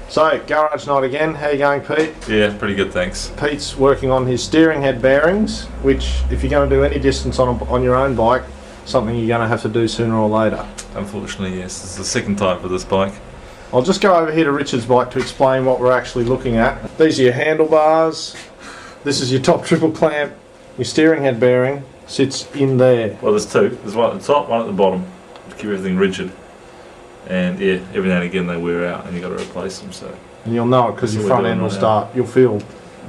So, garage night again. How you going, Pete? Yeah, pretty good, thanks. Pete's working on his steering head bearings, which, if you're going to do any distance on your own bike, something you're going to have to do sooner or later. Unfortunately, yes. This is the second time for this bike. I'll just go over here to Richard's bike to explain what we're actually looking at. These are your handlebars. This is your top triple clamp. Your steering head bearing sits in there. Well, there's two. There's one at the top, one at the bottom, to keep everything rigid. And yeah, every now and again they wear out and you've got to replace them. So. And you'll know it because your front end will start. You'll feel.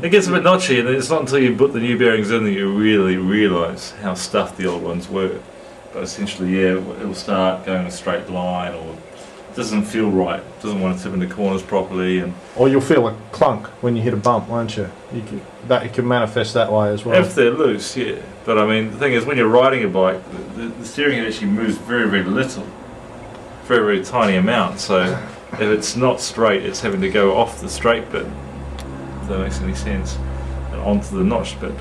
It gets a bit notchy, and it's not until you put the new bearings in that you really realise how stuffed the old ones were. But essentially, yeah, it'll start going a straight line, or it doesn't feel right. It doesn't want to tip into corners properly, and or you'll feel a clunk when you hit a bump, won't you? It can manifest that way as well. If they're loose, yeah. But I mean, the thing is, when you're riding a bike, the steering head actually moves very, very little, very, very tiny amount. So if it's not straight, it's having to go off the straight bit, if that makes any sense, and onto the notched bit.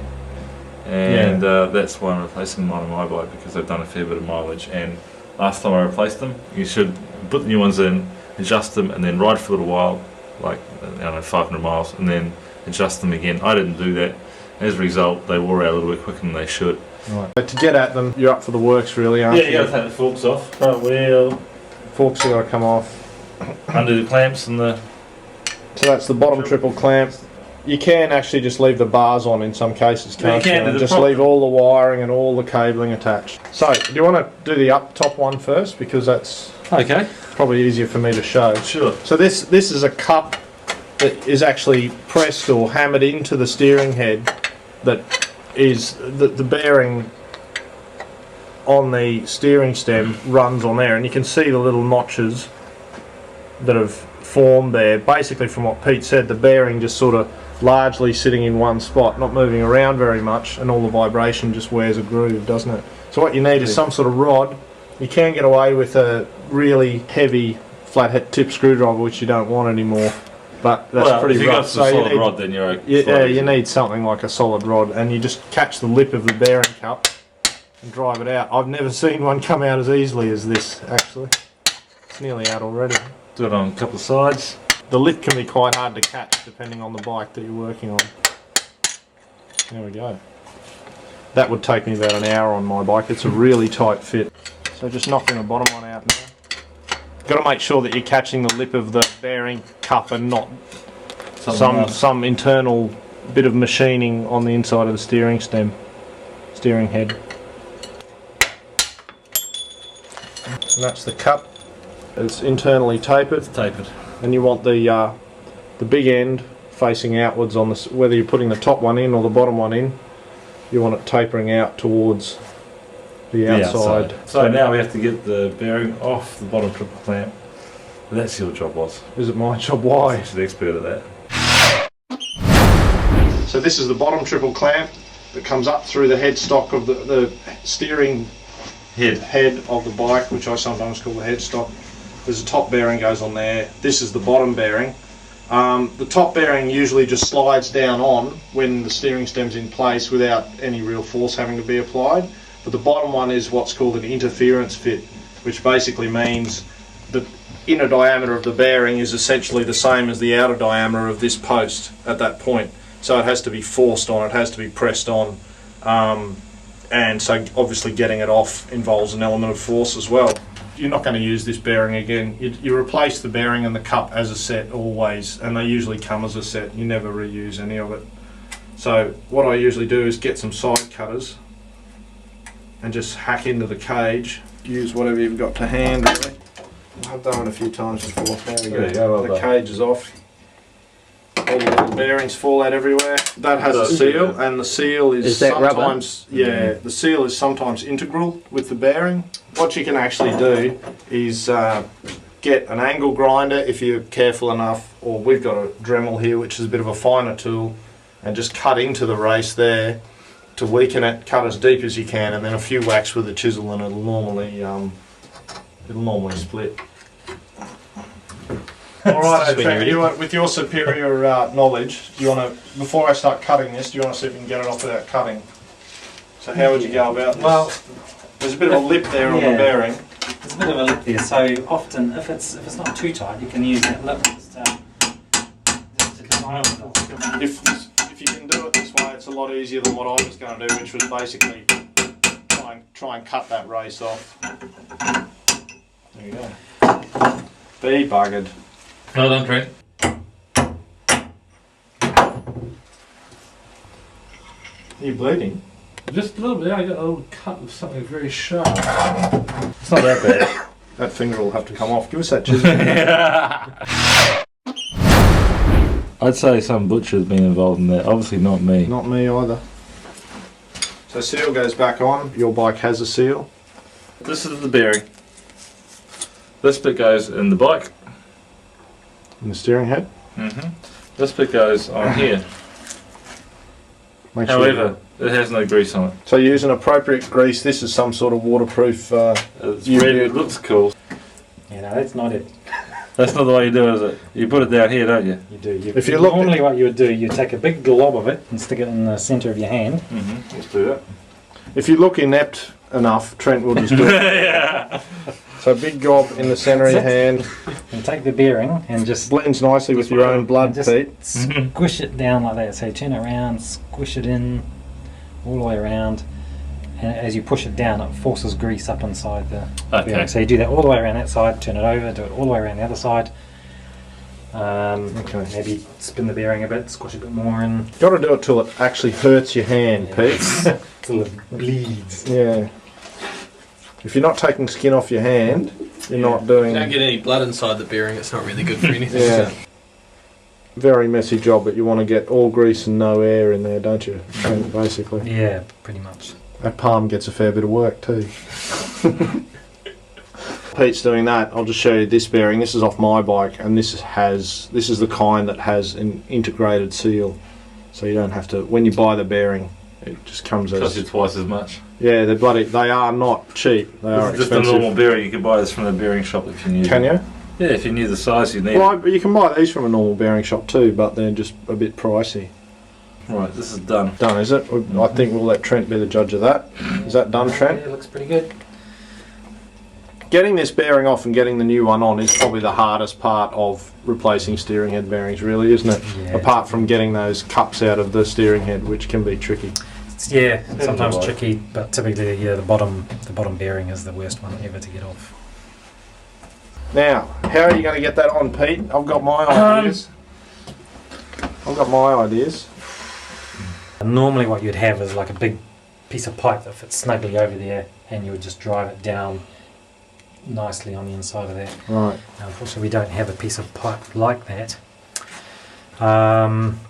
And that's why I'm replacing mine on my bike, because I've done a fair bit of mileage. And last time I replaced them, you should put the new ones in, adjust them, and then ride for a little while, like I don't know, 500 miles, and then adjust them again. I didn't do that. As a result, they wore out a little bit quicker than they should. Right. But to get at them, you're up for the works, really, aren't you? Yeah, you got to take the forks off. Front wheel. Forks have got to come off. Undo the clamps and the. So that's the bottom triple clamp. You can actually just leave the bars on in some cases, can't you? And just leave all the wiring and all the cabling attached. So, do you want to do the up top one first, because that's okay. Probably easier for me to show. Sure. So this is a cup that is actually pressed or hammered into the steering head. That is the bearing on the steering stem runs on there, and you can see the little notches that have formed there. Basically, from what Pete said, the bearing just sort of largely sitting in one spot, not moving around very much, and all the vibration just wears a groove, doesn't it? So what you need is some sort of rod. You can get away with a really heavy flathead tip screwdriver, which you don't want anymore, but that's pretty rough. If you've got a solid rod, then you're okay. Yeah, you need something like a solid rod, and you just catch the lip of the bearing cup and drive it out. I've never seen one come out as easily as this, actually. It's nearly out already. Do it on a couple of sides. The lip can be quite hard to catch depending on the bike that you're working on. There we go. That would take me about an hour on my bike. It's a really tight fit. So just knocking the bottom one out now. Got to make sure that you're catching the lip of the bearing cup and not some internal bit of machining on the inside of the steering head. And that's the cup. It's internally tapered. It's tapered. And you want the big end facing outwards on this, whether you're putting the top one in or the bottom one in, you want it tapering out towards the outside. So now we have to get the bearing off the bottom triple clamp. That's your job, Oz. Is it my job? Why? You're the expert at that. So this is the bottom triple clamp that comes up through the headstock of the steering head of the bike, which I sometimes call the headstock. There's a top bearing goes on there. This is the bottom bearing. The top bearing usually just slides down on when the steering stem's in place without any real force having to be applied. But the bottom one is what's called an interference fit, which basically means the inner diameter of the bearing is essentially the same as the outer diameter of this post at that point. So it has to be forced on, it has to be pressed on. And so obviously getting it off involves an element of force as well. You're not going to use this bearing again. You replace the bearing and the cup as a set always, and they usually come as a set. You never reuse any of it. So what I usually do is get some side cutters and just hack into the cage. Use whatever you've got to hand, really. I've done it a few times before. There we go. The cage is off. All the little bearings fall out everywhere. That has a seal, and the seal is sometimes the seal is sometimes integral with the bearing. What you can actually do is get an angle grinder if you're careful enough, or we've got a Dremel here, which is a bit of a finer tool, and just cut into the race there to weaken it. Cut as deep as you can, and then a few whacks with a chisel, and it'll normally split. All right, Trevor, with your superior knowledge, do you want to, before I start cutting this, do you want to see if you can get it off without cutting? So how would you go about this? Well, there's a bit of a lip there on the bearing. There's a bit of a lip there, so often if it's not too tight, you can use that lip just If you can do it this way, it's a lot easier than what I was going to do, which was basically try and cut that race off. There you go. Be buggered. Well done, Trent. Are you bleeding? Just a little bit. I got a little cut of something very sharp. It's not that bad. That finger will have to come off. Give us that chisel. I'd say some butcher's been involved in that. Obviously not me. Not me either. So seal goes back on. Your bike has a seal. This is the bearing. This bit goes in the bike. In the steering head. This bit goes on here. Make sure However, it has no grease on it. so you use an appropriate grease. This is some sort of waterproof. It's red. It looks cool. Yeah, no, that's not it. That's not the way you do it, is it? You put it down here, don't you? You do. If you look at- normally, what you would do, you take a big glob of it and stick it in the centre of your hand. Let's do that. If you look inept enough, Trent will just do it. Yeah. So big gob in the centre of your hand. And take the bearing and just Blends nicely with your own blood, just Pete. squish it down like that. So you turn it around, squish it in all the way around, and as you push it down, it forces grease up inside the bearing. So you do that all the way around that side, turn it over, do it all the way around the other side. Okay. Maybe spin the bearing a bit, squish a bit more in Got to do it till it actually hurts your hand, Pete. till it bleeds. Yeah. If you're not taking skin off your hand, you're not doing. If you don't get any blood inside the bearing, it's not really good for anything. Yeah. Very messy job, but you want to get all grease and no air in there, don't you? Trent, basically. Yeah, pretty much. That palm gets a fair bit of work too. Pete's doing that. I'll just show you this bearing. This is off my bike, and this is the kind that has an integrated seal, so you don't have to. When you buy the bearing, it just comes Costs you as. twice as much. Yeah, they are not cheap. They are This is just a expensive. normal bearing. You could buy this from the bearing shop if you knew. Can you? Yeah, if you knew the size you need. Well, you can buy these from a normal bearing shop too, but they're just a bit pricey. Right, this is done. Done, is it? I think we'll let Trent be the judge of that. Is that done, Trent? Yeah, it looks pretty good. Getting this bearing off and getting the new one on is probably the hardest part of replacing steering head bearings, really, isn't it? Yeah, Apart from getting those cups out of the steering head, which can be tricky. Yeah, sometimes alright. tricky, but typically, yeah, the bottom bearing is the worst one ever to get off. Now, how are you going to get that on, Pete? I've got my ideas. And normally, what you'd have is like a big piece of pipe that fits snugly over there, and you would just drive it down nicely on the inside of that. Right. Now, unfortunately, we don't have a piece of pipe like that.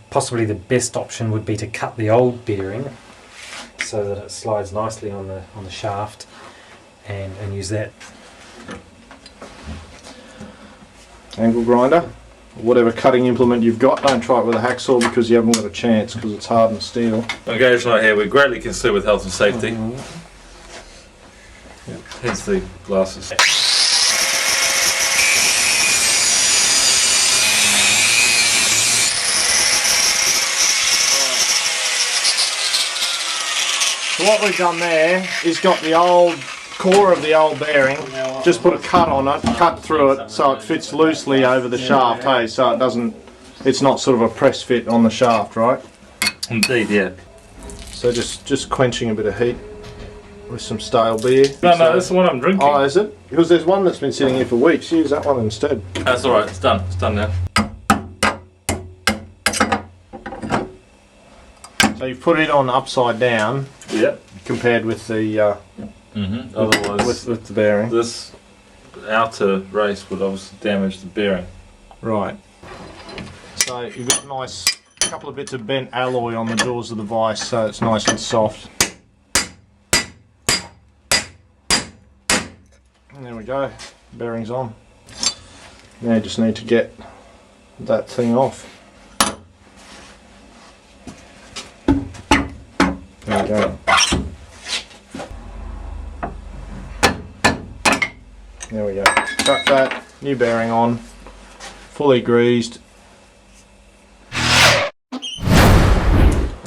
Possibly the best option would be to cut the old bearing so that it slides nicely on the shaft, and use that. Angle grinder, whatever cutting implement you've got. Don't try it with a hacksaw because you haven't got a chance because it's hardened steel. Occasionally here, we're greatly concerned with health and safety. Hence the glasses. So what we've done there is got the old core of the old bearing, just put a cut on it, cut through it so it fits loosely over the shaft, hey, so it doesn't, it's not sort of a press fit on the shaft, right? Indeed, yeah. So just quenching a bit of heat with some stale beer. No, that's the one I'm drinking. Oh, is it? Because there's one that's been sitting here for weeks. Use that one instead. That's alright, it's done. It's done now. So you've put it on upside down Yep. compared with the Otherwise, with the bearing. this outer race would obviously damage the bearing. Right. So you've got a nice couple of bits of bent alloy on the doors of the vise, so it's nice and soft. And there we go. Bearing's on. Now you just need to get that thing off. There we go. There we go. Chuck that, new bearing on, fully greased.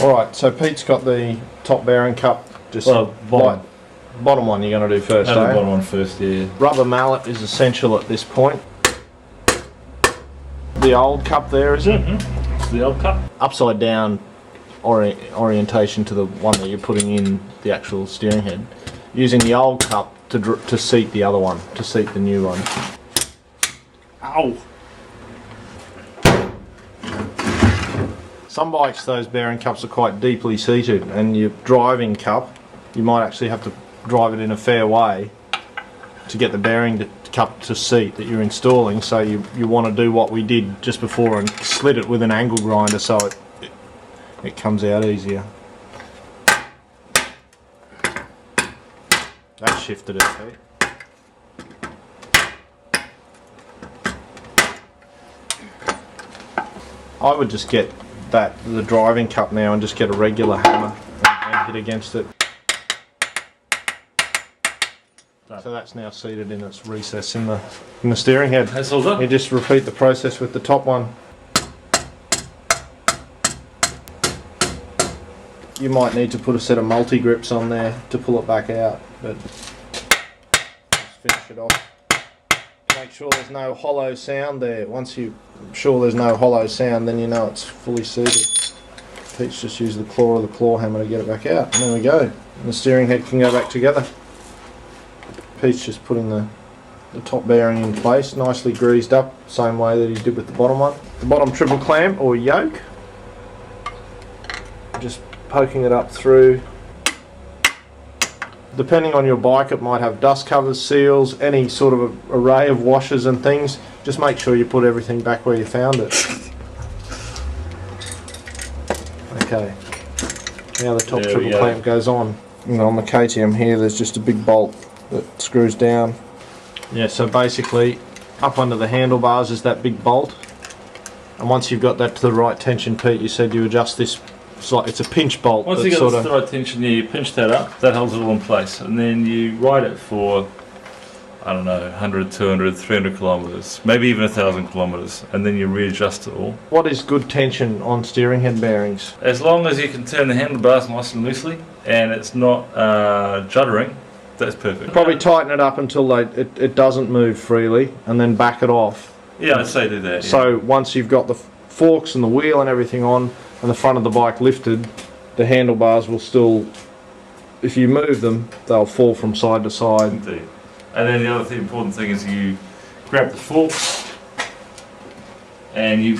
Alright, so Pete's got the top bearing cup, just Bottom. bottom one you're going to do first, No, the eh? bottom one first, yeah. Rubber mallet is essential at this point. The old cup there, is it? to the old cup. upside down orientation to the one that you're putting in the actual steering head, using the old cup to seat the other one, to seat the new one. Ow! Some bikes, those bearing cups are quite deeply seated, and your driving cup, you might actually have to drive it in a fair way to get the bearing cup to seat that you're installing. So you want to do what we did just before and slit it with an angle grinder so it comes out easier. That shifted it, Pete. I would just get the driving cup now and just get a regular hammer and hit against it. So that's now seated in its recess in the steering head. That's all done. You just repeat the process with the top one. You might need to put a set of multi-grips on there to pull it back out, but just finish it off. Make sure there's no hollow sound there. Once you're sure there's no hollow sound, then you know it's fully seated. Pete's just use the claw of the claw hammer to get it back out. And there we go. And the steering head can go back together. Pete's just putting the top bearing in place, nicely greased up, same way that he did with the bottom one. The bottom triple clamp or yoke, just poking it up through. Depending on your bike, it might have dust covers, seals, any sort of array of washers and things. Just make sure you put everything back where you found it. Okay, now the top triple clamp goes on. And on the KTM here, there's just a big bolt that screws down. Yeah, so basically up under the handlebars is that big bolt, and once you've got that to the right tension, Pete, you said you adjust this. It's a pinch bolt. Once you get the right tension, you pinch that up, that holds it all in place, and then you ride it for, I don't know, 100, 200, 300 kilometres, maybe even 1,000 kilometres, and then you readjust it all. What is good tension on steering head bearings? As long as you can turn the handlebars nice and loosely, and it's not juddering, that's perfect. Probably tighten it up until it doesn't move freely, and then back it off. Yeah, I'd say do that. Yeah. So once you've got the forks and the wheel and everything on, and the front of the bike lifted, the handlebars will still, if you move them, they'll fall from side to side. Indeed. And then the other important thing is you grab the forks and you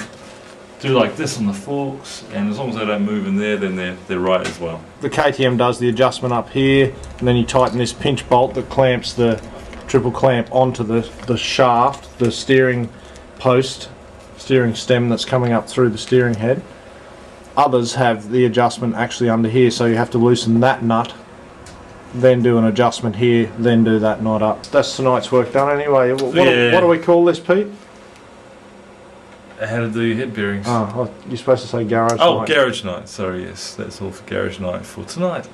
do like this on the forks, and as long as they don't move in there, then they're right as well. The KTM does the adjustment up here, and then you tighten this pinch bolt that clamps the triple clamp onto the shaft, the steering post, steering stem that's coming up through the steering head. Others have the adjustment actually under here, so you have to loosen that nut, then do an adjustment here, then do that knot up. That's tonight's work done anyway. What do we call this, Pete? How to do head bearings. Oh, you're supposed to say garage night. Oh, garage night. Sorry, yes. That's all for garage night for tonight.